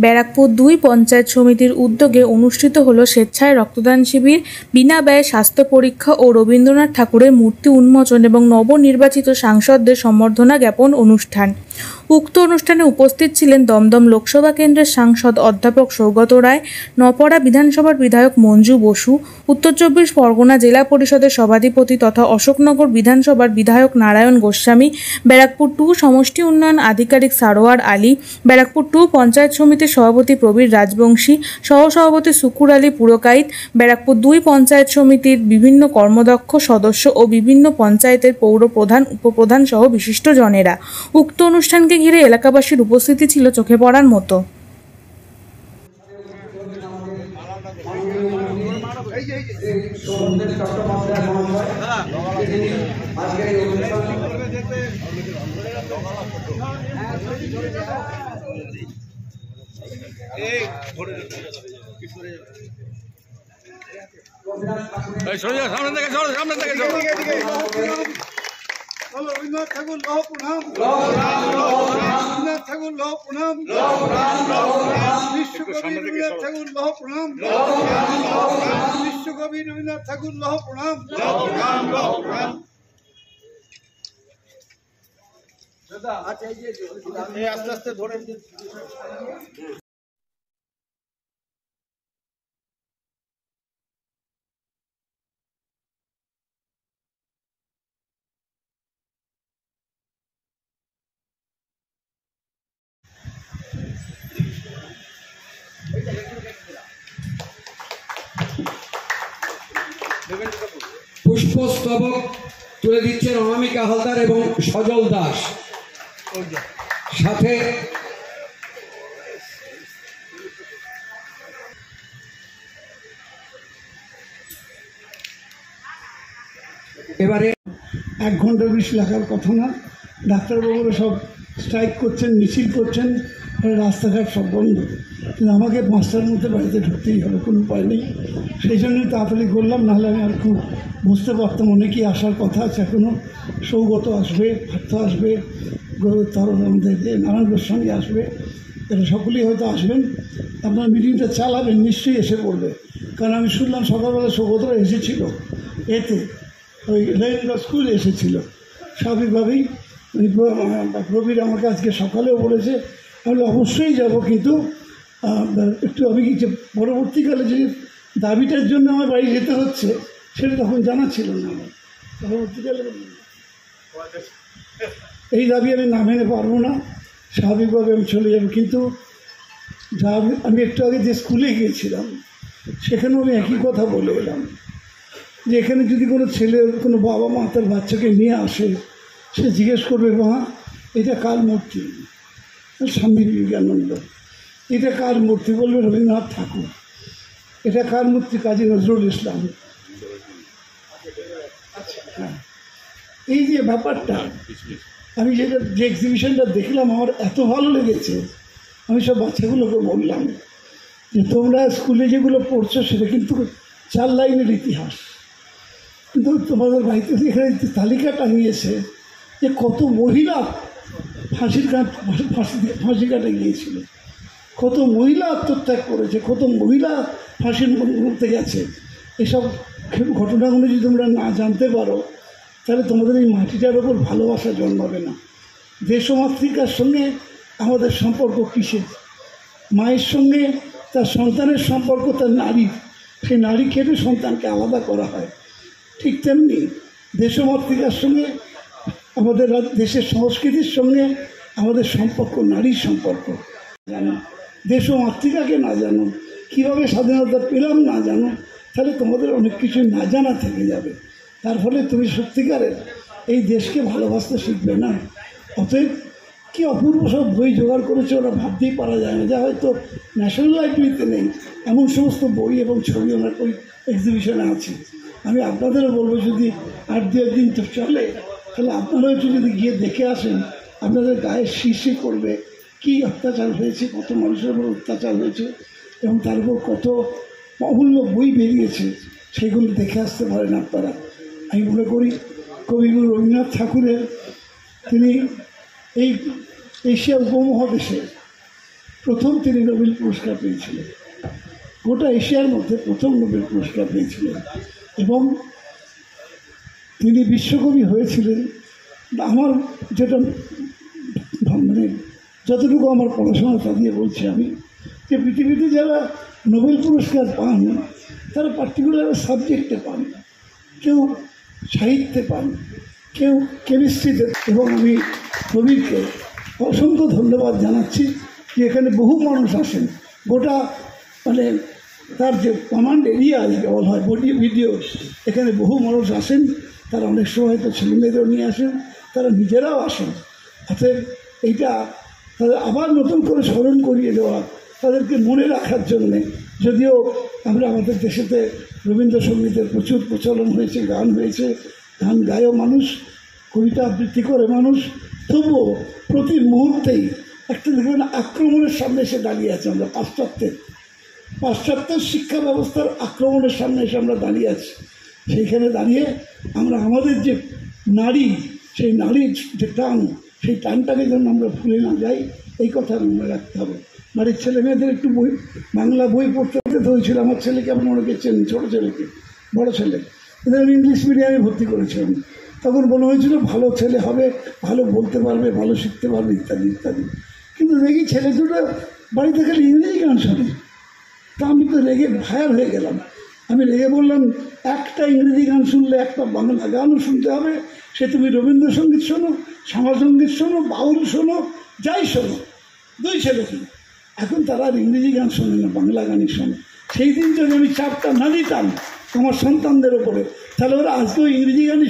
ব্যারাকপুর ২ পঞ্চায়েত সমিতির উদ্যোগে অনুষ্ঠিত হল স্বেচ্ছায় রক্তদান শিবির, বিনা ব্যয়ে স্বাস্থ্য পরীক্ষা ও রবীন্দ্রনাথ ঠাকুরের মূর্তি উন্মোচন এবং নবনির্বাচিত সাংসদদের সম্বর্ধনা জ্ঞাপন অনুষ্ঠান। উক্ত অনুষ্ঠানে উপস্থিত ছিলেন দমদম লোকসভা কেন্দ্রের সাংসদ অধ্যাপক সৌগত রায়, নপড়া বিধানসভার বিধায়ক মঞ্জু বসু, উত্তর ২৪ পরগনা জেলা পরিষদের সভাধিপতি তথা অশোকনগর বিধানসভার বিধায়ক নারায়ণ গোস্বামী, ব্যারাকপুর 2 সমষ্টি উন্নয়ন আধিকারিক সারোয়ার আলী, ব্যারাকপুর 2 পঞ্চায়েত সমিতির সভাপতি প্রবীর রাজবংশী, সহসভাপতি সুকুর আলী পুরকাইত, ব্যারাকপুর 2 পঞ্চায়েত সমিতির বিভিন্ন কর্মদক্ষ সদস্য ও বিভিন্ন পঞ্চায়েতের পৌর প্রধান, উপপ্রধান সহ বিশিষ্ট জনেরা। উক্ত অনুষ্ঠানকে ঘিরে এলাকাবাসীর উপস্থিতি ছিল চোখে পড়ার মতো। রবীন্দ্রনাথ ঠাকুর লহ প্রণাম, রবীন্দ্রনাথ ঠাকুর লহ প্রণাম, বিশ্বকবি রবীন্দ্রনাথ ঠাকুর লহ প্রণাম, বিশ্বকবি রবীন্দ্রনাথ ঠাকুর লহ প্রণাম। আস্তে আস্তে ধরে পুষ্পস্তবক তুলে দিচ্ছেন অনামিকা হালদার এবং সজল দাস। সাথে এবারে 1 ঘন্টার বেশি লাগার কথা না। ডাক্তারবাবুরা সব স্ট্রাইক করছেন, মিছিল করছেন, রাস্তাঘাট সব বন্ধ, কিন্তু আমাকে 5টার মধ্যে বাড়িতে ঢুকতেই হবে, কোনো উপায় নেই। সেই জন্যই তাড়াতাড়ি করলাম, নাহলে আমি আর খুব বুঝতে পারতাম অনেকেই আসার কথা আছে এখনও। সৌগত আসবে, পার্থ আসবে, তরুণ আমাদের নারায়ণ গোস্বামী আসবে, এরা সকলেই হয়তো আসবেন। আপনার মিটিংটা চালাবেন, নিশ্চয়ই এসে পড়বে, কারণ আমি শুনলাম সকালবেলা সৌগতরা এসেছিল, এতে ওই রেলওয়ে স্কুলে এসেছিল। স্বাভাবিকভাবেই প্রবীর আমাকে আজকে সকালেও বলেছে, আমি অবশ্যই যাব, কিন্তু একটু আমি কিছু পরবর্তীকালে যে দাবিটার জন্য আমার বাড়ি যেতে হচ্ছে সেটা তখন জানা ছিল না আমার। পরবর্তীকালে এই দাবি আমি না মেনে পারবো না, স্বাভাবিকভাবে আমি চলে যাব। কিন্তু যা আমি একটু আগে যে স্কুলে গিয়েছিলাম সেখানেও আমি একই কথা বলে এলাম, যে এখানে যদি কোনো ছেলে, কোনো বাবা মা তার বাচ্চাকে নিয়ে আসে, সে জিজ্ঞেস করবে, মা এটা কার মূর্তি? স্বামী বিবেকানন্দ। এটা কার মূর্তি? বলবে রবীন্দ্রনাথ ঠাকুর। এটা কার মূর্তি? কাজী নজরুল ইসলাম। হ্যাঁ, এই যে ব্যাপারটা, আমি যে এক্সিবিশনটা দেখলাম আমার এত ভালো লেগেছে। আমি সব বাচ্চাগুলোকে বললাম যে তোমরা স্কুলে যেগুলো পড়ছো সেটা কিন্তু 4 লাইনের ইতিহাস, কিন্তু তোমাদের বাড়িতে এখানে তালিকা টাঙিয়েছে যে কত মহিলা ফাঁসি কাটে গিয়েছিল, কত মহিলা আত্মত্যাগ করেছে, কত মহিলা ফাঁসির মধ্যে গেছে। এসব ঘটনাগুলো যদি তোমরা না জানতে পারো তাহলে তোমাদের এই মাটিটার ওপর ভালোবাসা জন্মাবে না। দেশমাতৃকার সঙ্গে আমাদের সম্পর্ক কিসের? মায়ের সঙ্গে তার সন্তানের সম্পর্ক, তার নারী, সেই নারী কেটে সন্তানকে আলাদা করা হয়। ঠিক তেমনি দেশমাতৃকার সঙ্গে, আমাদের দেশের সংস্কৃতির সঙ্গে আমাদের সম্পর্ক নারীর সম্পর্ক। জানো, দেশমাতৃকাকে না জানো, কীভাবে স্বাধীনতা পেলাম না জানো, তাহলে তোমাদের অনেক কিছু না জানা থেকে যাবে। তার ফলে তুমি সত্যিকারের এই দেশকে ভালোবাসতে শিখবে না। অতএব কী অপূর্ব সব বই জোগাড় করেছে, ওরা ভাবতেই পারা যায় না, যা হয়তো ন্যাশনাল লাইব্রেরিতে নেই, এমন সমস্ত বই এবং ছবি ওনার ওই এক্সিবিশনে আছে। আমি আপনাদেরও বলবো, যদি 8-10 দিন তো চলে, তাহলে আপনারাও একটু যদি গিয়ে দেখে আসেন, আপনাদের গায়ে শীর্ষে করবে কী অত্যাচার হয়েছে, কত মানুষের উপর অত্যাচার হয়েছে, এবং তার উপর কত অমূল্য বই বেরিয়েছে, সেগুলো দেখে আসতে পারেন আপনারা। আমি মনে করি কবিগুরু রবীন্দ্রনাথ ঠাকুরের, তিনি এই এশিয়া উপমহাদেশে প্রথম তিনি নোবেল পুরস্কার পেয়েছিলেন, গোটা এশিয়ার মধ্যে প্রথম নোবেল পুরস্কার পেয়েছিলেন এবং তিনি বিশ্বকবি হয়েছিলেন। আমার যেটা মানে যতটুকু আমার পড়াশোনা তা দিয়ে বলছি আমি, যে পৃথিবীতে যারা নোবেল পুরস্কার পান তারা পার্টিকুলার সাবজেক্টে পান, কেউ সাহিত্যে পান, কেউ কেমিস্ট্রিতে। এবং আমি কবিরকে অসংখ্য ধন্যবাদ জানাচ্ছি যে এখানে বহু মানুষ আসেন, গোটা মানে তার যে কমান্ড এরিয়া যাকে বলা হয় ভিডিও, এখানে বহু মানুষ আসেন। তারা অনেক সময় হয়তো ছেলেমেয়েদেরও নিয়ে আসেন, তারা নিজেরাও আসেন। অতএব এইটা তাদের আবার নতুন করে স্মরণ করিয়ে দেওয়া, তাদেরকে মনে রাখার জন্যে। যদিও আমরা আমাদের দেশেতে রবীন্দ্রসঙ্গীতের প্রচুর প্রচলন হয়েছে, গান হয়েছে, গান গায়ও মানুষ, কবিতা আবৃত্তি করে মানুষ, তবুও প্রতি মুহূর্তেই একটা দেখবেন আক্রমণের সামনে এসে দাঁড়িয়ে আছে। আমরা পাশ্চাত্যের শিক্ষা ব্যবস্থার আক্রমণের সামনে এসে আমরা দাঁড়িয়ে আছি। সেইখানে দাঁড়িয়ে আমরা আমাদের যে নারী, সেই নারীর যে টান, সেই টানটাকে যেন আমরা ভুলে না যাই, এই কথা মনে রাখতে হবে। বাড়ির ছেলে মেয়েদের একটু বাংলা বই পড়তে হয়েছিল। আমার ছেলেকে আপনি অনেকে চেনেন, ছোটো ছেলেকে, বড়ো ছেলে, এদের আমি ইংলিশ মিডিয়ামে ভর্তি করেছিলাম। তখন মনে হয়েছিল ভালো ছেলে হবে, ভালো বলতে পারবে, ভালো শিখতে পারবে, ইত্যাদি ইত্যাদি। কিন্তু দেখি ছেলে দুটো বাড়িতে খালি ইংরেজি গান শোনে। তা আমি তো রেগে ভায়ার হয়ে গেলাম। আমি রেগে বললাম, একটা ইংরেজি গান শুনলে একটা বাংলা গানও শুনতে হবে। সে তুমি রবীন্দ্রসঙ্গীত শোনো, শ্যামাসঙ্গীত শোনো, বাউল শোনো, যাই শোনো, দুই ছেলে কি। এখন তারা আর ইংরেজি গান শোনে না, বাংলা গানই শোনে। সেই দিন যদি আমি চাপটা না দিতাম আমার সন্তানদের ওপরে, তাহলে ওরা আজকেও ইংরেজি গানই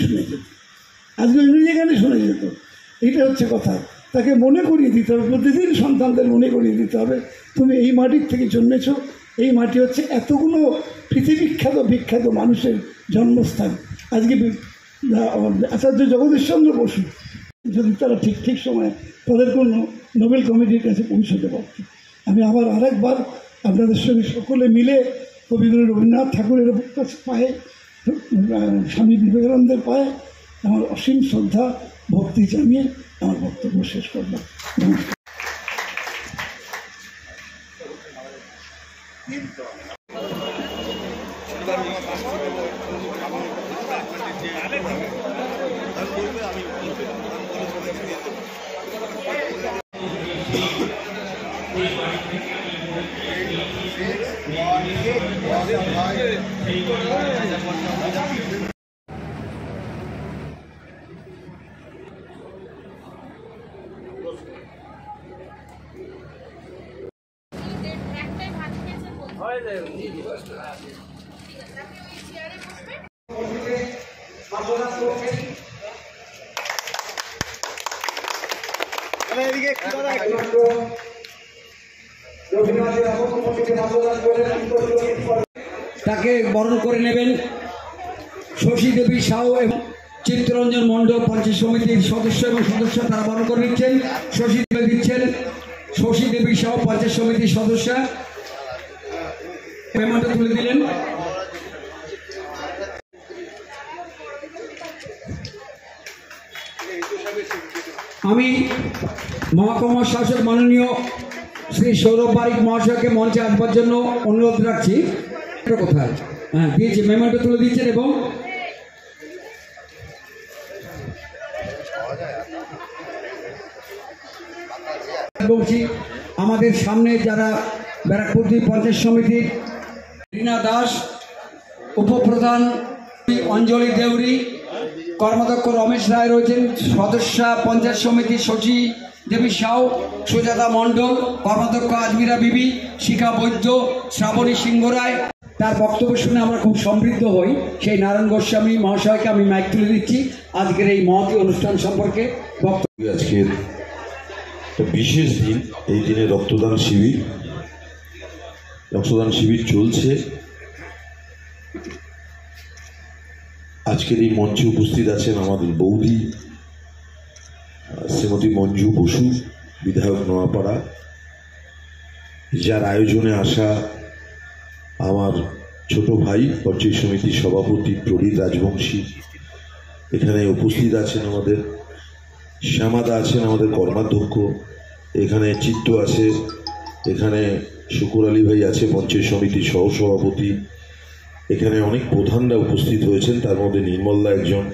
শুনে যেত, এইটা হচ্ছে কথা। তাকে মনে করিয়ে দিতে হবে, প্রতিদিন সন্তানদের মনে করিয়ে দিতে হবে, তুমি এই মাটির থেকে জন্মেছ। এই মাটি হচ্ছে এতগুলো বিখ্যাত মানুষের জন্মস্থান। আজকে আচার্য জগদীশচন্দ্র বসু যদি তারা ঠিক সময়ে তাদের কোনো নোবেল কমিটির কাছে পৌঁছতে পারত। আমি আবার আরেকবার আপনাদের সঙ্গে সকলে মিলে কবিগুরু রবীন্দ্রনাথ ঠাকুরের কাছে পায়ে, স্বামী বিবেকানন্দের পায়ে আমার অসীম শ্রদ্ধা ভক্তি জানিয়ে আমার বক্তব্য শেষ করলাম। নমস্কার। তাকে বরণ করে নেবেন শশী দেবী সাউ এবং চিত্তরঞ্জন মণ্ডল পঞ্চায়েত সমিতির সদস্য এবং সদস্য, তারা বরণ করে নিচ্ছেন। শশী দেবী দিচ্ছেন, শশী দেবী সাউ পঞ্চায়েত সমিতির সদস্য পেমেন্টটা তুলে দিলেন। আমি মহকুমা শাসক মাননীয় শ্রী সৌরভ বারিক মহাশয়কে মঞ্চে আসবার জন্য অনুরোধ রাখছি। কোথায় দিয়েছে, মেমেন্টো তুলে দিচ্ছেন। এবং বলছি আমাদের সামনে যারা ব্যারাকপুর পঞ্চায়েত সমিতির রীনা দাস, উপপ্রধান অঞ্জলি দেউরি, কর্মাধ্যক্ষ রমেশ রায় রয়েছেন, সদস্যা পঞ্চায়েত সমিতির শশী দেবী সাউ, সুজাতা মণ্ডল, কর্মাধ্যক্ষ আজমিরা বিবি, শিখা বৈদ্য, শ্রাবণী সিংহ রায়। তার বক্তব্য শুনে আমরা খুব সমৃদ্ধ হই। সেই নারায়ণ গোস্বামী মহাশয়কে আমি মাইক তুলে দিচ্ছি আজকের এই মহতী অনুষ্ঠান সম্পর্কে বক্তব্য। আজকের বিশেষ দিন, এই দিনে রক্তদান শিবির চলছে। আজকের এই মঞ্চে উপস্থিত আছেন আমাদের বৌদি শ্রীমতী মঞ্জু বসু, বিধায়ক নোয়াপাড়া, যার আয়োজনে আসা আমার ছোট ভাই পঞ্চায়েত সমিতির সভাপতি প্রদীপ রাজবংশী, এখানে উপস্থিত আছেন আমাদের শ্যামাদা, আছেন আমাদের কর্মাধ্যক্ষ, এখানে চিত্ত আছে, এখানে শুকুর আলী ভাই আছে পঞ্চায়েত সমিতির সহসভাপতি, এখানে অনেক প্রধানরা উপস্থিত হয়েছেন, তার মধ্যে নির্মলদা একজন,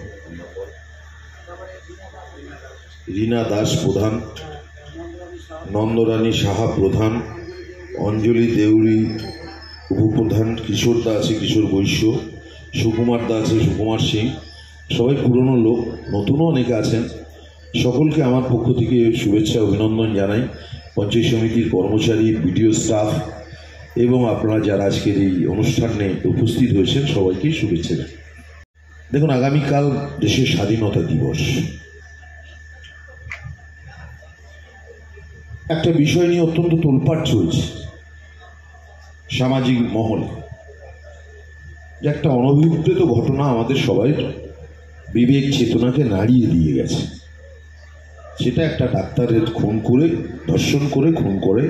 রীনা দাস প্রধান, নন্দরানী সাহা প্রধান, অঞ্জলি দেউরি উপপ্রধান, কিশোর দা আছে কিশোর বৈশ্য, সুকুমার দা আছে সুকুমার সিং, সবাই পুরনো লোক, নতুনও অনেকে আছেন। সকলকে আমার পক্ষ থেকে শুভেচ্ছা অভিনন্দন জানাই। পঞ্চায়েত সমিতির কর্মচারী, বিডিও স্টাফ এবং আপনারা যারা আজকের এই অনুষ্ঠানে উপস্থিত হয়েছেন সবাইকেই শুভেচ্ছা জানাই। দেখুন, আগামীকাল দেশের স্বাধীনতা দিবস। একটা বিষয় নিয়ে অত্যন্ত তোলপাড় চলছে সামাজিক মহলে, যে একটা অনভিপ্রেত ঘটনা আমাদের সবাই বিবেক চেতনাকে নাড়িয়ে দিয়ে গেছে। সেটা একটা ডাক্তারের খুন করে, ধর্ষণ করে, খুন করে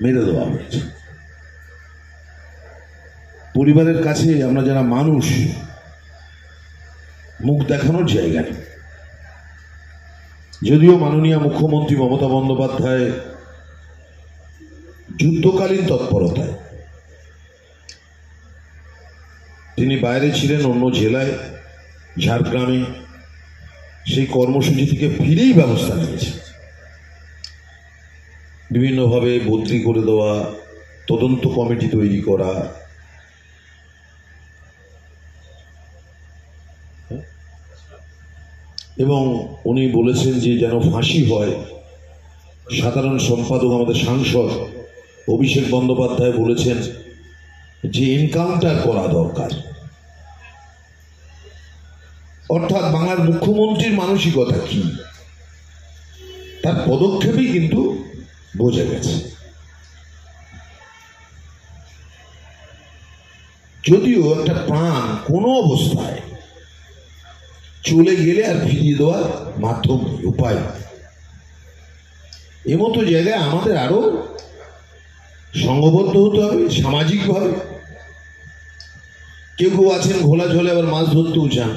মেরে দেওয়া হয়েছে। পরিবারের কাছে আমরা যারা মানুষ, মুখ দেখানোর জায়গা নেই। যদিও মাননীয় মুখ্যমন্ত্রী মমতা বন্দ্যোপাধ্যায় যুদ্ধকালীন তৎপরতায়, তিনি বাইরে ছিলেন অন্য জেলায়, ঝাড়গ্রামে, সেই কর্মসূচি থেকে ফিরেই ব্যবস্থা নিয়েছে। বিভিন্নভাবে বদলি করে দেওয়া, তদন্ত কমিটি তৈরি করা, এবং উনি বলেছেন যে যেন ফাঁসি হয়। সাধারণ সম্পাদক আমাদের সাংসদ অভিষেক বন্দ্যোপাধ্যায় বলেছেন যে এনকাউন্টার করা দরকার। অর্থাৎ বাংলার মুখ্যমন্ত্রীর মানসিকতা কি, তার পদক্ষেপেই কিন্তু বোঝা গেছে। যদিও একটা প্রাণ কোনো অবস্থায় চলে গেলে আর ফিরিয়ে দেওয়ার মাধ্যম, উপায়, এমতো জায়গায় আমাদের আরো সংঘবদ্ধ হতে হবে সামাজিকভাবে। কেউ কেউ আছেন ঘোলা জলে আবার মাছ ধরতেও চান,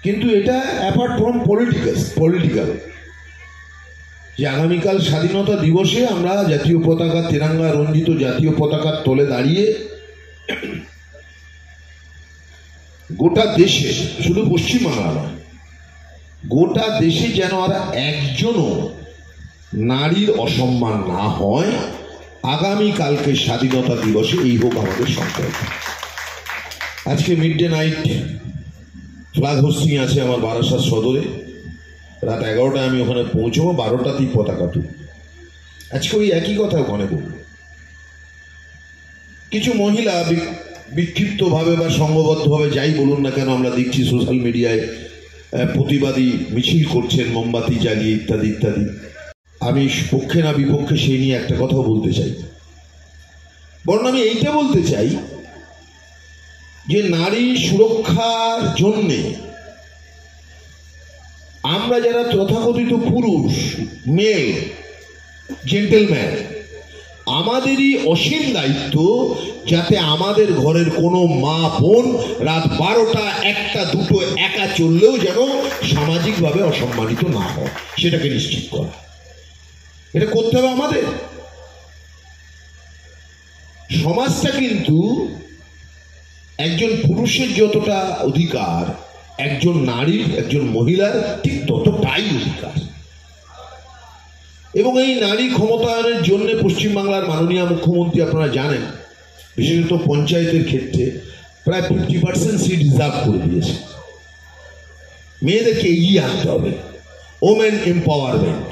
কিন্তু এটা অ্যাপার্ট ফ্রম পলিটিক্যাল, যে আগামীকাল স্বাধীনতা দিবসে আমরা জাতীয় পতাকা, তেরাঙ্গা রঞ্জিত জাতীয় পতাকার তলে দাঁড়িয়ে গোটা দেশে, শুধু পশ্চিমবাংলা নয়, গোটা দেশে যেন আর একজনও নারীর অসম্মান না হয়, আগামীকালকে স্বাধীনতা দিবসে এই হোক আমাদের সংকল্প। আজকে mid day night flag hosting আছে আমার বারাসাত সদরে, রাত 11টায় আমি ওখানে পৌঁছবো, 12টাতেই পতাকা তুলব। আজকে ওই একই কথা ওখানে বলব। কিছু মহিলা বিক্ষিপ্তভাবে বা সংঘবদ্ধভাবে যাই বলুন না কেন, আমরা দেখছি সোশ্যাল মিডিয়ায় প্রতিবাদী মিছিল করছেন, মোমবাতি জ্বালিয়ে ইত্যাদি ইত্যাদি। আমি পক্ষে না বিপক্ষে সেই নিয়ে একটা কথাও বলতে চাই, বরং আমি এইটা বলতে চাই যে নারী সুরক্ষার জন্যে আমরা যারা তথাকথিত পুরুষ, মেয়ে, জেন্টেলম্যান, আমাদেরই অসীম দায়িত্ব যাতে আমাদের ঘরের কোনো মা বোন রাত 12টা, 1টা, 2টো একা চললেও যেন সামাজিকভাবে অসম্মানিত না হয়, সেটাকে নিশ্চিত করা। এটা করতে হবে আমাদের। সমাজটা কিন্তু একজন পুরুষের যতটা অধিকার, একজন নারীর, একজন মহিলার ঠিক ততটাই অধিকার। এবং এই নারী ক্ষমতায়নের জন্য পশ্চিমবাংলার মাননীয় মুখ্যমন্ত্রী, আপনারা জানেন, বিশেষত পঞ্চায়েতের ক্ষেত্রে প্রায় 50% সিট রিজার্ভ করে দিয়েছে। মেয়েদেরকে এগিয়ে আনতে হবে, ওমেন এম্পাওয়ারমেন্ট,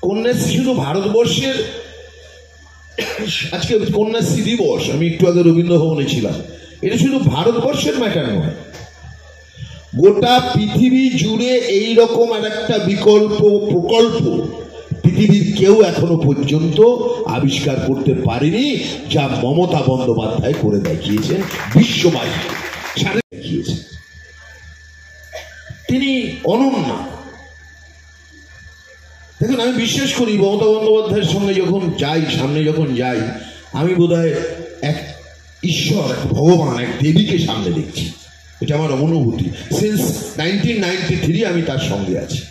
কন্যাশ্রী শুধু ভারতবর্ষের, আজকে কন্যাশ্রী দিবস, আমি একটু আগে রবীন্দ্র ভবনে ছিলাম, এটা শুধু ভারতবর্ষের ম্যাটার নয়, গোটা পৃথিবী জুড়ে এই রকম আর একটা প্রকল্প পৃথিবীর কেউ এখনো পর্যন্ত আবিষ্কার করতে পারেনি, যা মমতা বন্দ্যোপাধ্যায় করে দেখিয়েছেন, বিশ্ববাসী সারা দেখিয়েছেন। তিনি অনন্য। দেখুন, আমি বিশ্বাস করি মমতা বন্দ্যোপাধ্যায়ের সঙ্গে যখন যাই, সামনে যখন যাই, আমি বোধহয় এক ঈশ্বর, এক ভগবান, এক দেবীকে সামনে দেখছি। এটা আমার অনুভূতি। সিন্স 1993 আমি তার সঙ্গে আছি।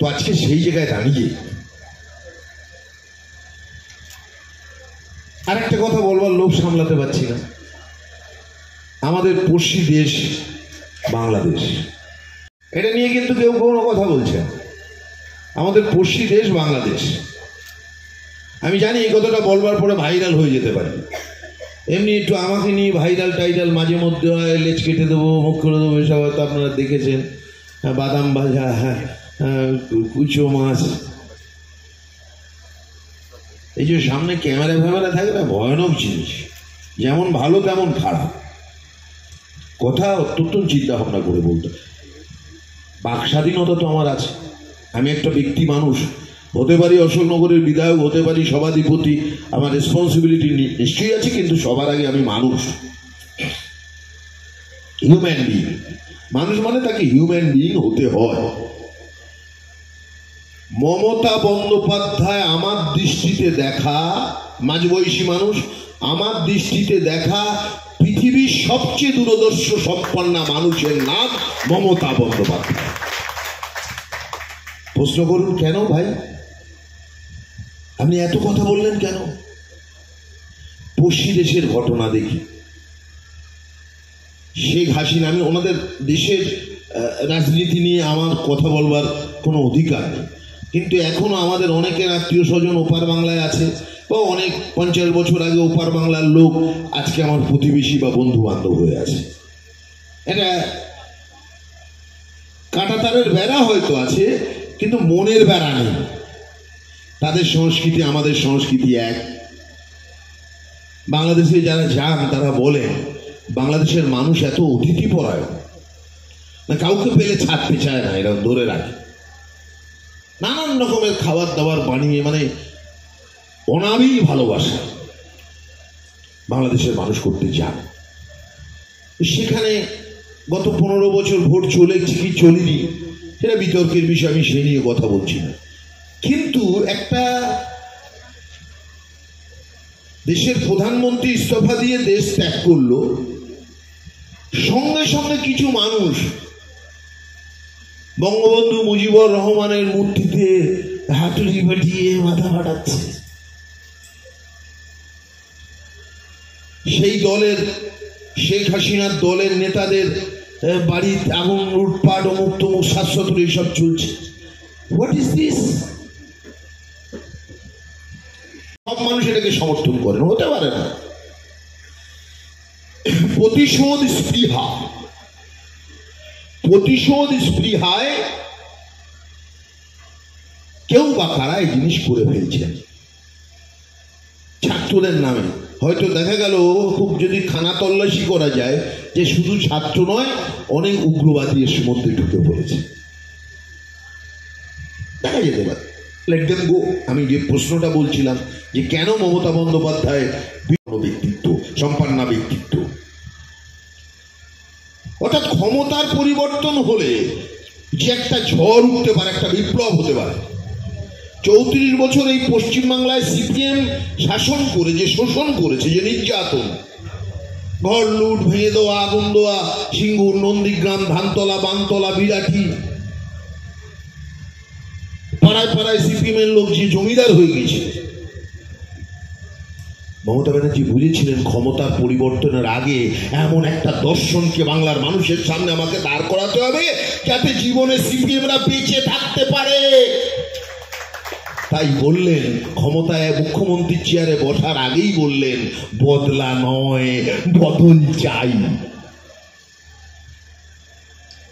তো আজকে সেই জায়গায় দাঁড়িয়ে আর একটা কথা বলবার লোভ সামলাতে পারছি না। আমাদের পড়শি দেশ বাংলাদেশ, এটা নিয়ে কিন্তু কেউ কোনো কথা বলছে না। আমাদের পড়শি দেশ বাংলাদেশ, আমি জানি এই কথাটা বলবার পরে ভাইরাল হয়ে যেতে পারে। এমনি একটু আমাকে নিয়ে ভাইরাল টাইরাল মাঝে মধ্যে হয়, লেজ কেটে দেবো, মুখ করে দেবো, এসব হয়তো আপনারা দেখেছেন। বাদাম ভাজা, কুচো মাছ, এই যে সামনে ক্যামেরা ফ্যামেরা থাকে না, ভয়ানক জিনিস। যেমন ভালো তেমন খারাপ কথা অত্যন্ত চিন্তা ভাবনা করে বলতে। বাক স্বাধীনতা তো আমার আছে, আমি একটা ব্যক্তি মানুষ, হতে পারি অশোকনগরের বিধায়ক, হতে পারি সভাধিপতি, আমার রেসপন্সিবিলিটি নিশ্চয়ই আছে, কিন্তু সবার আগে আমি মানুষ, হিউম্যান বিইং। মানুষ মানে তাকে হিউম্যান বিইং হতে হয়। মমতা বন্দ্যোপাধ্যায় আমার দৃষ্টিতে দেখা, মাঝবয়সী মানুষ, আমার দৃষ্টিতে দেখা পৃথিবীর সবচেয়ে দূরদর্শ সম্পন্না মানুষের নাম মমতা বন্দ্যোপাধ্যায়। প্রশ্ন করুন কেন ভাই, আপনি এত কথা বললেন কেন? পড়শি দেশের ঘটনা দেখি। শেখ হাসিনা, আমি ওনাদের দেশের রাজনীতি নিয়ে আমার কথা বলবার কোনো অধিকার নেই, কিন্তু এখনো আমাদের অনেকের আত্মীয় স্বজন ওপার বাংলায় আছে, বা অনেক 50 বছর আগে ওপার বাংলার লোক আজকে আমার প্রতিবেশী বা বন্ধু বান্ধব হয়ে আছে। এটা কাঁটাতারের বেড়া হয়তো আছে, কিন্তু মনের বেড়া নেই। তাদের সংস্কৃতি আমাদের সংস্কৃতি এক। বাংলাদেশে যারা যান তারা বলেন বাংলাদেশের মানুষ এত অতিথিপরায়ণ, না কাউকে পেলে ছাড়তে চায় না, এরা ধরে রাখে, নানান রকমের খাবার দাবার বানিয়ে, মানে অনাবিল ভালোবাসা বাংলাদেশের মানুষ করতে চান। সেখানে গত 15 বছর ভোট চলেছে কি চলেনি সেটা বিতর্কের বিষয়, আমি সে নিয়ে কথা বলছি না। কিন্তু একটা দেশের প্রধানমন্ত্রী ইস্তফা দিয়ে দেশ ত্যাগ করলো, সঙ্গে সঙ্গে কিছু মানুষ বঙ্গবন্ধু মুজিবুর রহমানের মূর্তিতে হাতুড়ি বাটিয়ে মাথা ফাটাচ্ছে। সেই দলের, শেখ হাসিনার দলের নেতাদের বাড়িতে আগুন, লুটপাট, অমুক তমুক, শাশ্বত এইসব চলছে। What is this? সব মানুষ এটাকে সমর্থন করেন, হতে পারে না। প্রতিশোধ স্পৃহা, প্রতিশোধ স্পৃহায় কেউ বা কারা এই জিনিস করে ফেলছেন ছাত্রদের নামে। হয়তো দেখা গেল খুব যদি খানা তল্লাশি করা যায় যে শুধু ছাত্র নয়, অনেক উগ্রবাদী এর মধ্যে ঢুকে পড়েছে, দেখা যেতে পারে। লেট দেম গো। আমি যে প্রশ্নটা বলছিলাম যে কেন মমতা বন্দ্যোপাধ্যায় ব্যক্তিত্ব, সম্পন্না ব্যক্তিত্ব, অর্থাৎ ক্ষমতার পরিবর্তন হলে যে একটা ঝড় উঠতে পারে, একটা বিপ্লব হতে পারে। 34 বছর এই পশ্চিমবাংলায় সিপিএম শাসন করে, যে শোষণ করেছে, যে নির্যাতন, ঘর লুট, ভেঙে দেওয়া, আগুন দেওয়া, সিঙ্গুর, নন্দীগ্রাম, ধানতলা, বানতলা, বিরাটি, পাড়ায় পাড়ায় সিপিএম এর লোক যে জমিদার হয়ে গেছে। মমতা ব্যানার্জি বুঝেছিলেন ক্ষমতার পরিবর্তনের আগে এমন একটা দর্শনকে বাংলার মানুষের সামনে আমাকে দাঁড় করাতে হবে যাতে জীবনে সিপিএমরা বেঁচে থাকতে পারে। তাই বললেন, ক্ষমতায় মুখ্যমন্ত্রীর চেয়ারে বসার আগেই বললেন, বদলা নয়, বদল চাই।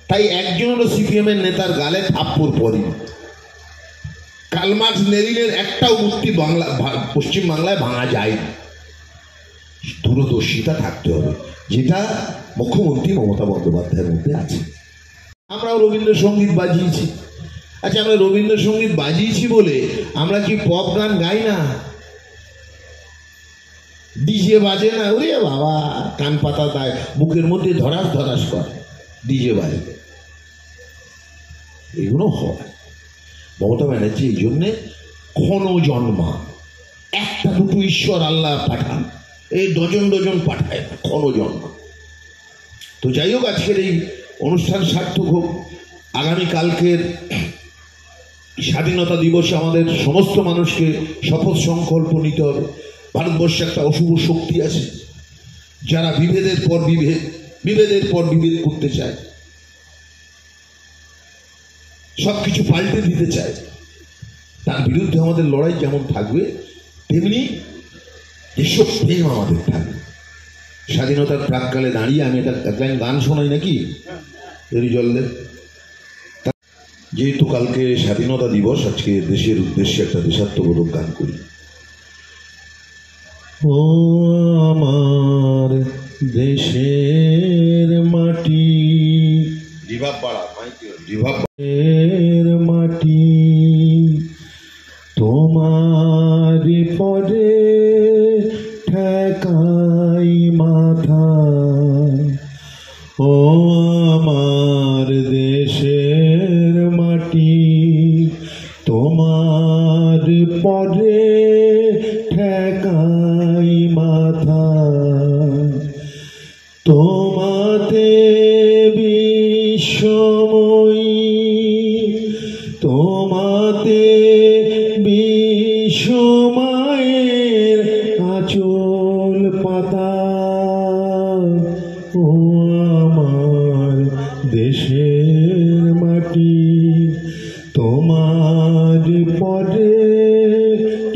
তাই একজনেরও সিপিএম এর নেতার গালে থাপ্পড় পড়ে। কার্ল মার্কস, লেনিনের একটাও মূর্তি পশ্চিম বাংলায় ভাঙা যায় না। দূরদর্শিতা থাকতে হবে, যেটা মুখ্যমন্ত্রী মমতা বন্দ্যোপাধ্যায়ের মধ্যে আছে। আমরাও রবীন্দ্রসঙ্গীত বাজিয়েছি। আচ্ছা, আমরা রবীন্দ্রসঙ্গীত বাজিয়েছি বলে আমরা কি পপ গান গাই না? ডিজে বাজে না? ওরে বাবা, কান পাতা তাই বুকের মধ্যে ধরাস ধরাস করে, ডিজে বাজে, এগুলো হয়। মমতা ব্যানার্জি এই জন্যে ক্ষণ জন্মা, একটা দুটো ঈশ্বর আল্লাহ পাঠান, এই ডজন ডজন পাঠায়, ক্ষণ জন্মা। তো যাই হোক, আজকের এই অনুষ্ঠান সার্থক হোক। আগামীকালকের স্বাধীনতা দিবসে আমাদের সমস্ত মানুষকে শপথ সংকল্প নিতে হবে। ভারতবর্ষে একটা অশুভ শক্তি আছে যারা বিভেদের পর বিভেদ করতে চায়, সবকিছু পাল্টে দিতে চায়। তার বিরুদ্ধে আমাদের লড়াই যেমন থাকবে তেমনি দেশপ্রেম আমাদের থাকবে। স্বাধীনতার প্রাককালে দাঁড়িয়ে আমি একটা লাইন গান শোনাই নাকি জলদের, যেহেতু কালকে স্বাধীনতা দিবস, আজকে দেশের উদ্দেশ্যে একটা দেশাত্মবোধক গান করি। ও আমার দেশের মাটি, মাটি তোমার পরে ঠেকাই মাথা। ও আমার দেশের মাটি তোমার পরে ঠেকাই মাথা। তোমাতে বিশ্বময়ী, তোমাতে বিশ্বমায়ের আঁচল পাতা। ও আমার দেশের মাটি তোমার পরে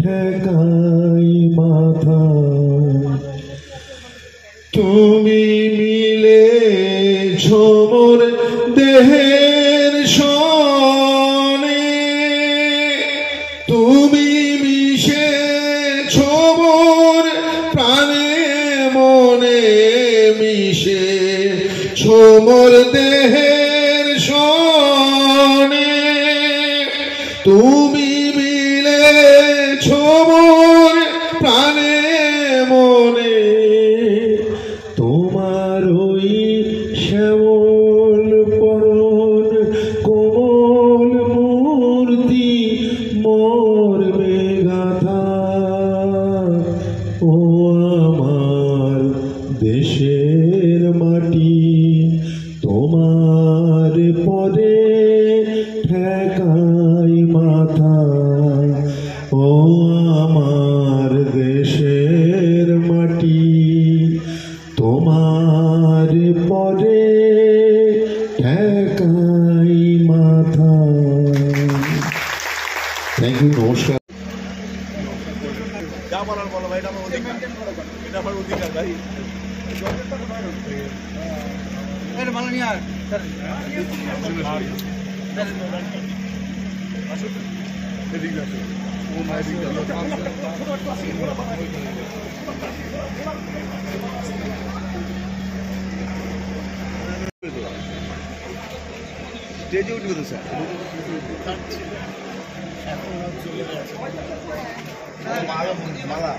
ঠেকাই মাথা। তুমি মিলে ঝোমর দেহের সনে, তুমি মিশে ছোমর প্রাণে মনে, মিশে ছোমর দেহের সনে। তুমি মিলে ছোমর প্রাণে মনে, তোমার ওই শ্যামল পরণ কোমল মূর্তি মর্মে গাথা। ও আমার দেশের মাটি তোমার পরে ঠেকাই মাথা। ও আমার দেশের মাটি তোমার পরে ঠেকাই মাথা। থ্যাংক ইউ, নমস্কার। স্টেজে উঠবে তো স্যার, মালা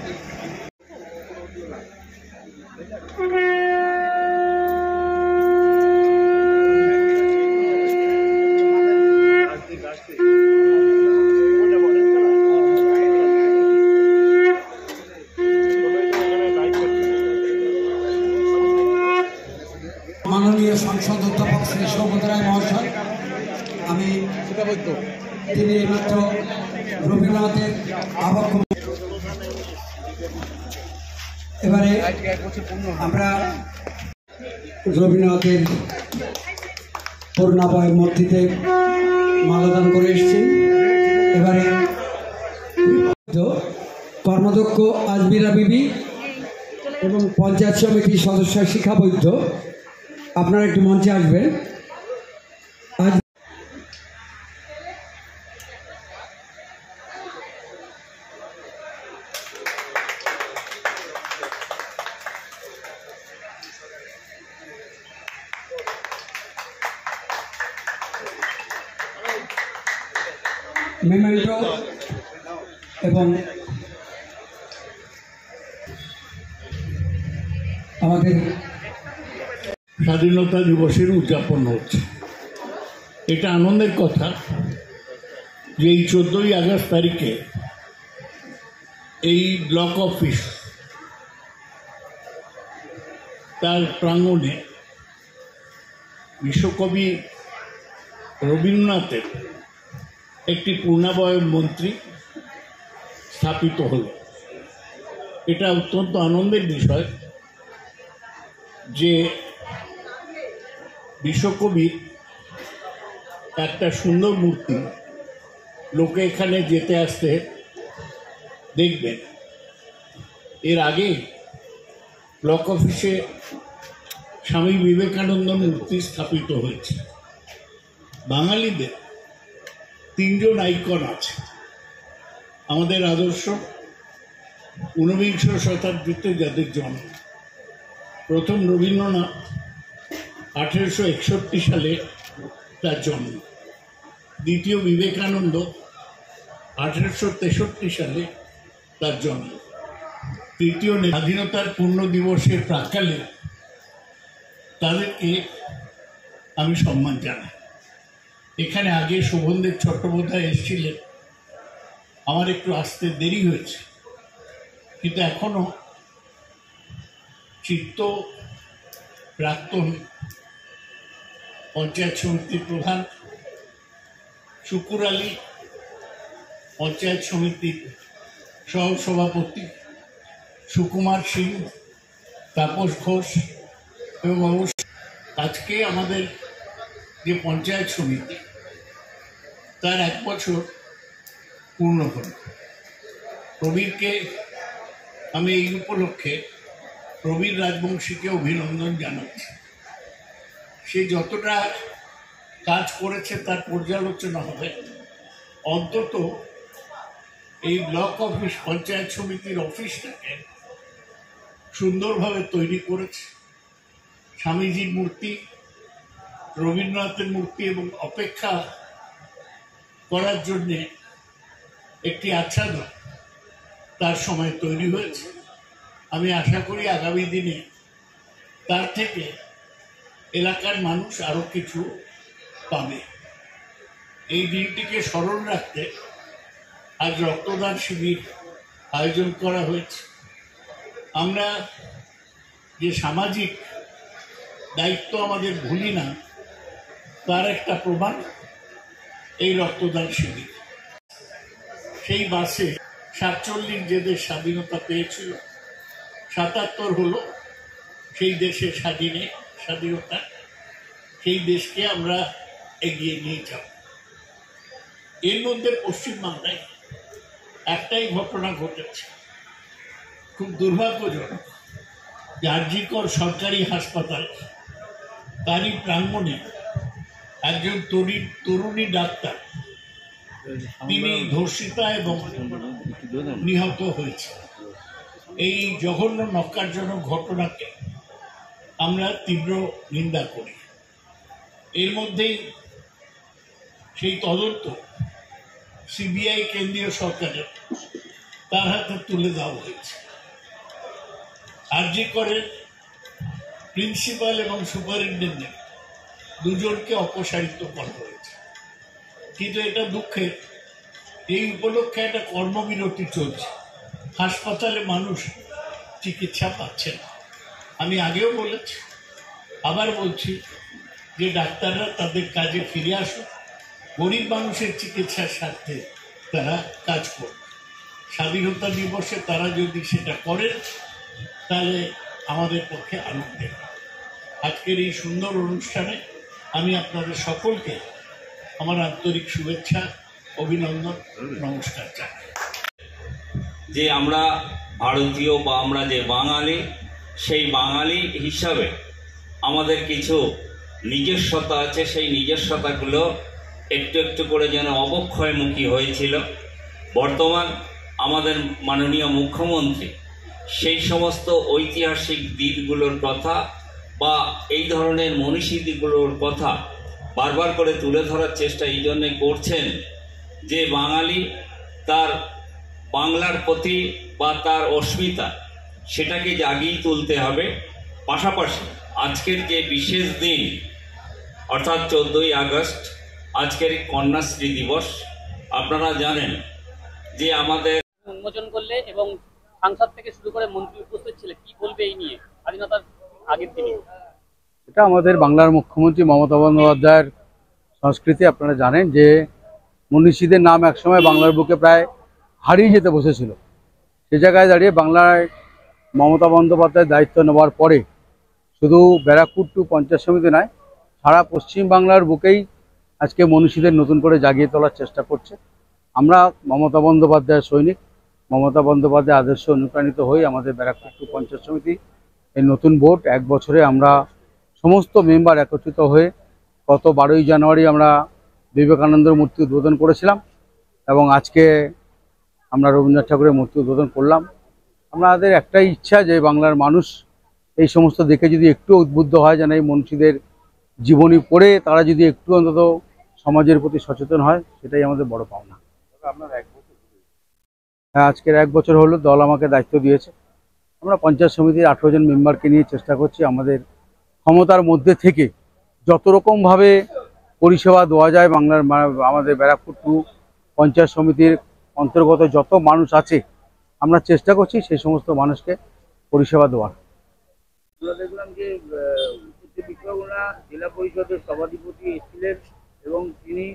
মাননীয় সংসদ অধ্যাপক শ্রী সৌগত রায় মহাশয়, আমি তিনি মাত্র রবীন্দ্রনাথের আবক্ষ। এবারে আমরা রবীন্দ্রনাথের পূর্ণাবয় মূর্তিতে মালাদান করে এসেছি। এবারে কর্মদক্ষ আজমিরা বিবি এবং পঞ্চায়েত সমিতির সদস্য শিখা বৈদ্য, আপনারা একটু মঞ্চে আসবেন। আজ মেমেন্টো এবং আমাদের স্বাধীনতা দিবসের উদযাপন হচ্ছে। এটা আনন্দের কথা যে এই 14ই আগস্ট তারিখে এই ব্লক অফিস তার প্রাঙ্গণে বিশ্বকবি রবীন্দ্রনাথের একটি পূর্ণাবয়ব মন্ত্রী স্থাপিত হলো। এটা অত্যন্ত আনন্দের বিষয় যে বিশ্বকবির একটা সুন্দর মূর্তি লোকে এখানে যেতে আসতে দেখবেন। এর আগে ব্লক অফিসে স্বামী বিবেকানন্দ মূর্তি স্থাপিত হয়েছে। বাঙালিদের তিনজন আইকন আছে। আমাদের আদর্শ ঊনবিংশ শতাব্দীতে যাদের জন্ম, প্রথম রবীন্দ্রনাথ 1861 সালে তার জন্ম, দ্বিতীয় বিবেকানন্দ 1863 সালে তার জন্ম, তৃতীয় স্বাধীনতার পূর্ণ দিবসের প্রাক্কালে তাদেরকে আমি সম্মান জানাই। এখানে আগে শোভনদেব চট্টোপাধ্যায় এসেছিলেন, আমার একটু আসতে দেরি হয়েছে, কিন্তু এখনো চিত্ত প্রাক্তন পঞ্চায়েত সমিতির প্রধান, শুকুর আলী পঞ্চায়েত সমিতির সহসভাপতি, সুকুমার সিং, তাপস ঘোষ এবং অবশ্য আজকে আমাদের যে পঞ্চায়েত সমিতি তার 1 বছর পূর্ণ হল। প্রবীরকে আমি এই উপলক্ষে প্রবীর রাজবংশীকে অভিনন্দন জানাচ্ছি। সে যতটা কাজ করেছে তার পর্যালোচনা হবে, অন্তত এই ব্লক অফিস পঞ্চায়েত সমিতির অফিসটাকে সুন্দরভাবে তৈরি করেছে। স্বামীজির মূর্তি, রবীন্দ্রনাথের মূর্তি এবং অপেক্ষা করার জন্যে একটি আচ্ছাদন তার সময় তৈরি হয়েছে। আমি আশা করি আগামী দিনে তার থেকে এলাকার মানুষ আরও কিছু পাবে। এই দিনটিকে স্মরণ রাখতে আজ রক্তদান শিবির আয়োজন করা হয়েছে। আমরা যে সামাজিক দায়িত্ব আমাদের ভুলি না, তার একটা প্রমাণ এই রক্তদান শিবির। সেই মাসে 47 যে দেশ স্বাধীনতা পেয়েছিল, 77 হলো সেই দেশে স্বাধীনতা। সেই দেশকে আমরা এগিয়ে নিয়ে যাব। এর মধ্যে পশ্চিমবাংলায় একটাই ঘটনা ঘটেছে, খুব দুর্ভাগ্যজনক। আরজিকর সরকারি হাসপাতাল, তারই প্রাঙ্গণে একজন তরুণী ডাক্তার তিনি ধর্ষিতা এবং নিহত হয়েছে। এই জঘন্য নক্কারজনক ঘটনাকে আমরা তীব্র নিন্দা করি। এর মধ্যেই সেই তদন্ত সিবিআই কেন্দ্রীয় সরকারের তার হাতে তুলে দেওয়া হয়েছে। আরজিকরের প্রিন্সিপাল এবং সুপারিনটেন্ডেন্ট দুজনকে অপসারিত করা হয়েছে। কিন্তু এটা দুঃখের, এই উপলক্ষে একটা কর্মবিরতি চলছে। হাসপাতালে মানুষ চিকিৎসা পাচ্ছে না। আমি আগেও বলেছি, আবার বলছি যে ডাক্তাররা তাদের কাজে ফিরে আসুক, গরিব মানুষের চিকিৎসার স্বার্থে তারা কাজ করবে। স্বাধীনতা দিবসে তারা যদি সেটা করেন তাহলে আমাদের পক্ষে আনন্দের। আজকের এই সুন্দর অনুষ্ঠানে আমি আপনাদের সকলকে আমার আন্তরিক শুভেচ্ছা, অভিনন্দন, নমস্কার জানাই। যে আমরা ভারতীয় বা আমরা যে বাঙালি, সেই বাঙালি হিসাবে আমাদের কিছু নিজস্বতা আছে। সেই নিজস্বতাগুলো একটু একটু করে যেন অবক্ষয়মুখী হয়েছিল। বর্তমান আমাদের মাননীয় মুখ্যমন্ত্রী সেই সমস্ত ঐতিহাসিক দিকগুলোর কথা বা এই ধরনের মনীষীদিগুলোর কথা বারবার করে তুলে ধরার চেষ্টা এই জন্যে করছেন যে বাঙালি তার বাংলার প্রতি বা তার অস্মিতা সেটাকে জাগিয়ে তুলতে হবে। পাশাপাশি আজকের যে বিশেষ দিন অর্থাৎ 14ই আগস্ট, আজকের কন্যাশ্রী দিবস, আপনারা জানেন যে আমাদের উন্মোচন করলে এবং সাংসদ থেকে শুরু করে মন্ত্রী উপস্থিত ছিলেন, কি বলবে এই নিয়ে স্বাধীনতার আগের দিনে? এটা আমাদের বাংলার মুখ্যমন্ত্রী মমতা বন্দ্যোপাধ্যায়ের সংস্কৃতি। আপনারা জানেন যে মনীষীদের নাম একসময় বাংলার বুকে প্রায় হারিয়ে যেতে বসেছিল। সে জায়গায় দাঁড়িয়ে বাংলায় মমতা বন্দ্যোপাধ্যায়ের দায়িত্ব নেওয়ার পরে শুধু ব্যারাকপুর টু পঞ্চায়েত সমিতি নয়, সারা পশ্চিম বাংলার বুকেই আজকে মনীষীদের নতুন করে জাগিয়ে তোলার চেষ্টা করছে। আমরা মমতা বন্দ্যোপাধ্যায়ের সৈনিক, মমতা বন্দ্যোপাধ্যায়ের আদর্শে অনুপ্রাণিত হই আমাদের ব্যারাকপুর টু পঞ্চায়েত সমিতি এই নতুন বোর্ড 1 বছরে আমরা সমস্ত মেম্বার একত্রিত হয়ে গত 12ই জানুয়ারি আমরা বিবেকানন্দের মূর্তি উদ্বোধন করেছিলাম এবং আজকে আমরা রবীন্দ্রনাথ ঠাকুরের মূর্তি উদ্বোধন করলাম। আমাদের একটাই ইচ্ছা যে বাংলার মানুষ এই সমস্ত দেখে যদি একটু উদ্বুদ্ধ হয়, যেন এই মনীষীদের জীবনী পড়ে তারা যদি একটু অন্তত সমাজের প্রতি সচেতন হয়, সেটাই আমাদের বড় পাওনা। হ্যাঁ, আজকের 1 বছর হলো দল আমাকে দায়িত্ব দিয়েছে। আমরা পঞ্চায়েত সমিতির 18 জন মেম্বারকে নিয়ে চেষ্টা করছি আমাদের ক্ষমতার মধ্যে থেকে যত রকমভাবে পরিষেবা দেওয়া যায় বাংলার আমাদের ব্যারাকপুর টু পঞ্চায়েত সমিতির অন্তর্গত যত মানুষ আছে আমরা চেষ্টা করছি সেই সমস্ত মানুষকে পরিষেবা দেওয়ার। দেখলাম যে জেলা পরিষদের সভাধিপতি এসেছিলেন এবং তিনি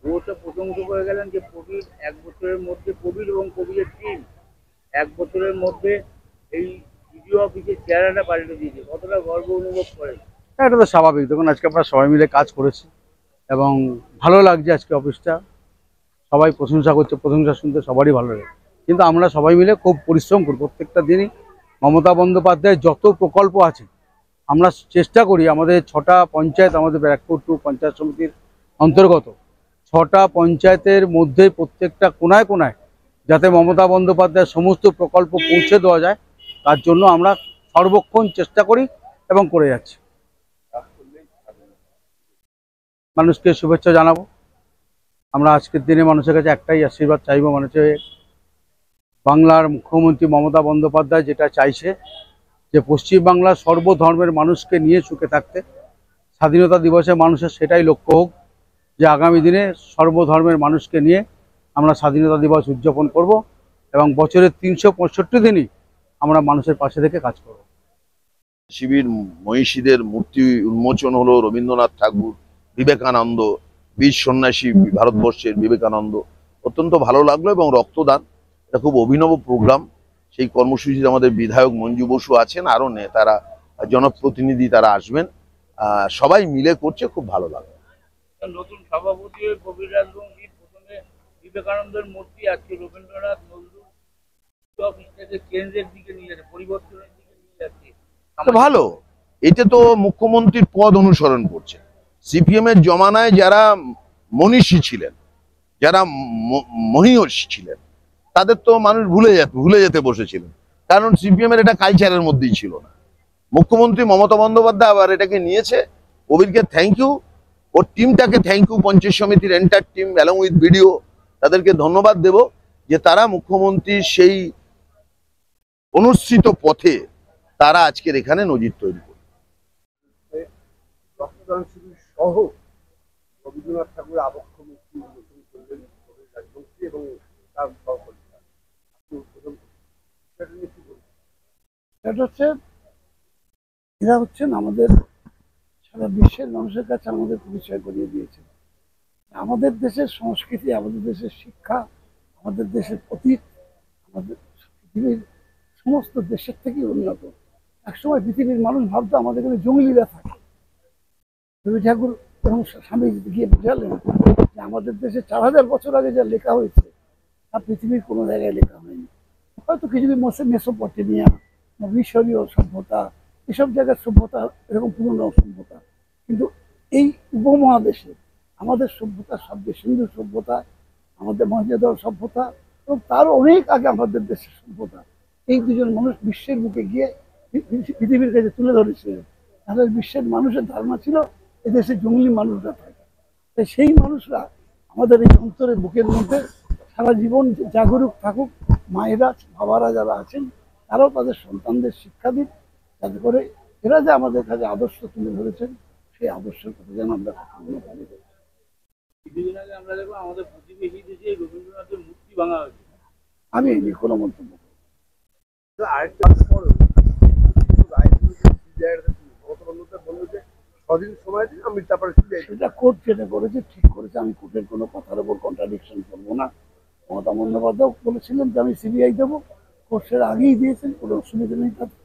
প্রশংসা করে গেলেন যে কবির 1 বছরের মধ্যে কবির এবং কবিরের টিম 1 বছরের মধ্যে এই ভিডিও অফিসের চেহারাটা পাল্টে দিয়েছে। কতটা গর্ব অনুভব করেন? এটা তো স্বাভাবিক, দেখুন আজকে আমরা সবাই মিলে কাজ করেছি এবং ভালো লাগছে। আজকে অফিসটা সবাই প্রশংসা করছে, প্রশংসা শুনতে সবারই ভালো লাগে, কিন্তু আমরা সবাই মিলে খুব পরিশ্রম করি। প্রত্যেকটা দিনই মমতা বন্দ্যোপাধ্যায়ের যত প্রকল্প আছে আমরা চেষ্টা করি আমাদের 6টা পঞ্চায়েত আমাদের ব্যারাকপুর টু পঞ্চায়েত সমিতির অন্তর্গত 6টা পঞ্চায়েতের মধ্যে প্রত্যেকটা কোনায় কোনায় যাতে মমতা বন্দ্যোপাধ্যায়ের সমস্ত প্রকল্প পৌঁছে দেওয়া যায় তার জন্য আমরা সর্বক্ষণ চেষ্টা করি এবং করে যাচ্ছি। মানুষকে শুভেচ্ছা জানাবো। আমরা আজকের দিনে মানুষের কাছে একটাই আশীর্বাদ চাইবো, মানুষের বাংলার মুখ্যমন্ত্রী মমতা বন্দ্যোপাধ্যায় যেটা চাইছে যে পশ্চিমবাংলার সর্বধর্মের মানুষকে নিয়ে সুখে থাকতে, স্বাধীনতা দিবসে মানুষের সেটাই লক্ষ্য হোক যে আগামী দিনে সর্বধর্মের মানুষকে নিয়ে আমরা স্বাধীনতা দিবস উদযাপন করব এবং বছরের 365 দিনই আমরা মানুষের পাশে থেকে কাজ করব। শিবির মনীষীদের মূর্তি উন্মোচন হলো, রবীন্দ্রনাথ ঠাকুর, বিবেকানন্দ, বীর সন্ন্যাসী ভারতবর্ষের বিবেকানন্দ, অত্যন্ত ভালো লাগলো। এবং রক্তদান এটা খুব অভিনব প্রোগ্রাম। সেই কর্মসূচিতে আমাদের বিধায়ক মঞ্জু বসু আছেন, আরও নেতারা জনপ্রতিনিধি তারা আসবেন, সবাই মিলে করছে, খুব ভালো লাগলো। নতুন সভাপতি কবির রাজবংশী প্রথমে বিবেকানন্দের মূর্তি আজকে রবীন্দ্রনাথ নজরুল অফিস থেকে কেন্দ্রের দিকে নিয়ে যাচ্ছে, পরিবর্তনের দিকে নিয়ে যাচ্ছে। ভালো, এটা তো মুখ্যমন্ত্রীর পদ অনুসরণ করছে। সিপিএম এর জমানায় যারা মনীষী ছিলেন, যারা মহীয়সী ছিলেন, তাদের তো মানুষ ভুলে যেতে বসেছিলেন, কারণ সিপিএম এর এটা কালচারের মধ্যেই ছিল না। মুখ্যমন্ত্রী মমতা বন্দ্যোপাধ্যায় আবার এটাকে নিয়েছে। কবিরকে থ্যাংক ইউ, ওর টিমটাকে থ্যাংক ইউ, পঞ্চায়েত সমিতির entire team along with video, তাদেরকে ধন্যবাদ দেব যে তারা মুখ্যমন্ত্রীর সেই অনুসৃত পথে তারা আজকের এখানে নজির তৈরি করে। রক্তদান শিবির সহ রবীন্দ্রনাথ ঠাকুরের আবক্ষ মূর্তি উন্মোচন করলেন কবির রাজবংশী এবং তার সহকর্মীরা। এটা হচ্ছে এরা হচ্ছেন আমাদের সারা বিশ্বের মানুষের কাছে আমাদের পরিচয় করিয়ে দিয়েছে। আমাদের দেশের সংস্কৃতি, আমাদের দেশের শিক্ষা, আমাদের দেশের অতীত আমাদের পৃথিবীর সমস্ত দেশের থেকেই উন্নত। একসময় পৃথিবীর মানুষ ভাবতো আমাদের এখানে জঙ্গলিরা থাকে। রবি ঠাকুর এবং স্বামী গিয়ে বোঝালেন যে আমাদের দেশে 4000 বছর আগে যা লেখা হয়েছে তা পৃথিবীর কোনো জায়গায় লেখা হয়নি। হয়তো কিছু মেসোপটেমিয়া, মিশরীয় সভ্যতা, এসব জায়গার সভ্যতা এরকম পুরনো সভ্যতা, কিন্তু এই উপমহাদেশে আমাদের সভ্যতা সবচেয়ে সিন্ধু সভ্যতা, আমাদের মহেঞ্জোদারো সভ্যতা এবং তারও অনেক আগে আমাদের দেশের সভ্যতা, এই দুজন মানুষ বিশ্বের বুকে গিয়ে পৃথিবীর কাছে তুলে ধরেছিলেন। তাহলে বিশ্বের মানুষের ধারণা ছিল এদেশে জঙ্গলি মানুষরা থাকে। তাই সেই মানুষরা আমাদের এই অন্তরের বুকের মধ্যে সারা জীবন জাগরুক থাকুক। মায়েরা, বাবারা যারা আছেন তারাও তাদের সন্তানদের শিক্ষা দিন, যাতে করে এরা যে আমাদের কাছে আদর্শ তুলে ধরেছেন সেই আদর্শের কথা যেন আমরা কখনো পারি। কিছুদিন আগে আমরা দেখলাম আমাদের প্রতিবেশী দেশে রবীন্দ্রনাথের মূর্তি ভাঙা হয়েছে। আমি এই নিয়ে কোনো মন্তব্য করি আরেকটা বলল যে 6 দিন সময় দিন, আমি তারপরে সিবিআই সেটা কোর্ট যেটা করেছে ঠিক করেছে। আমি কোর্টের কোনো কথার উপর কন্ট্রাডিকশন করবো না। মমতা বন্দ্যোপাধ্যায় বলেছিলেন যে আমি সিবিআই দেবো, কোর্ট সেটা আগেই দিয়েছেন, কোনো অসুবিধা নেই তাতে।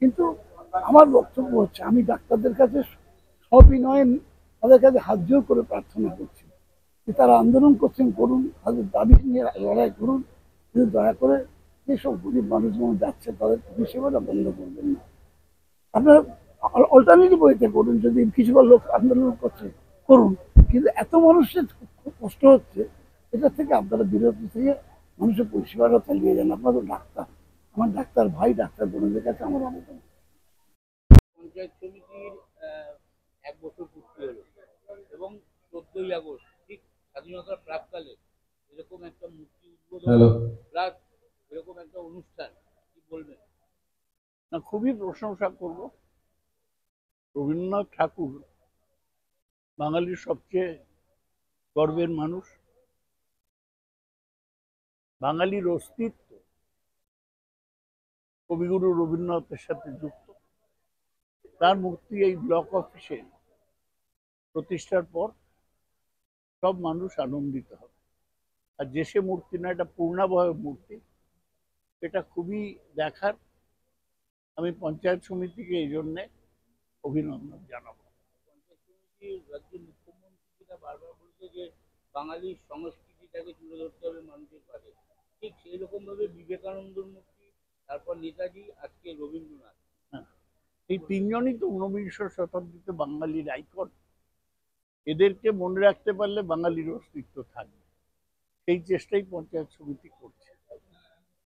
কিন্তু আমার বক্তব্য হচ্ছে, আমি ডাক্তারদের কাছে সবিনয়ে তাদের কাছে হাত জোর করে প্রার্থনা করছি যে তারা আন্দোলন করছেন, করুন, তাদের দাবি নিয়ে লড়াই করুন, কিন্তু দয়া করে যেসব গরিব মানুষজন যাচ্ছে তাদের পরিষেবাটা বন্ধ করবেন না। আপনারা অল্টারনেটিভ ওয়েতে করুন, যদি কিছু লোক আন্দোলন করছে করুন, কিন্তু এত মানুষের খুব কষ্ট হচ্ছে, এটা থেকে আপনারা বিরত থেকে মানুষের পরিষেবাটা চালিয়ে যান। আপনারা তো ডাক্তার, আমার ডাক্তার ভাই, ডাক্তার বোনদের কাছে আমার আবেদন। পঞ্চায়েত সমিতির 1 বছর পূর্তি হলো এবং 14ই আগস্ট ঠিক স্বাধীনতার প্রাককালে এরকম একটা মূর্তি উদ্বোধন প্লাস এরকম একটা অনুষ্ঠান, কি বলবেন? না, খুবই প্রশংসা করব। রবীন্দ্রনাথ ঠাকুর বাঙালির সবচেয়ে গর্বের মানুষ। বাঙালির অস্তিত্ব কবিগুরু রবীন্দ্রনাথের সাথে যুক্ত। তার মূর্তি এই ব্লক অফিসে প্রতিষ্ঠার পর সব মানুষ আনন্দিত হবে। আর যে সে মূর্তি না, এটা পূর্ণাবয়ব মূর্তি, এটা খুবই দেখার। আমি পঞ্চায়েত সমিতিকে এই জন্যে অভিনন্দন জানাবো। পঞ্চায়েত সমিতির রাজ্যের মুখ্যমন্ত্রী যেটা বারবার বলছে যে বাঙালির সংস্কৃতিটাকে তুলে ধরতে হবে মানুষের কাছে, ঠিক সেই রকম ভাবে বিবেকানন্দর মূর্তি, তারপর নেতাজি, আজকে রবীন্দ্রনাথ। হ্যাঁ, এই তিনজনই তো 19 শতাব্দীতে বাঙালির আইকন। এদেরকে মনে রাখতে পারলে বাঙালির অস্তিত্ব থাকবে। সেই চেষ্টাই পঞ্চায়েত সমিতি করছে।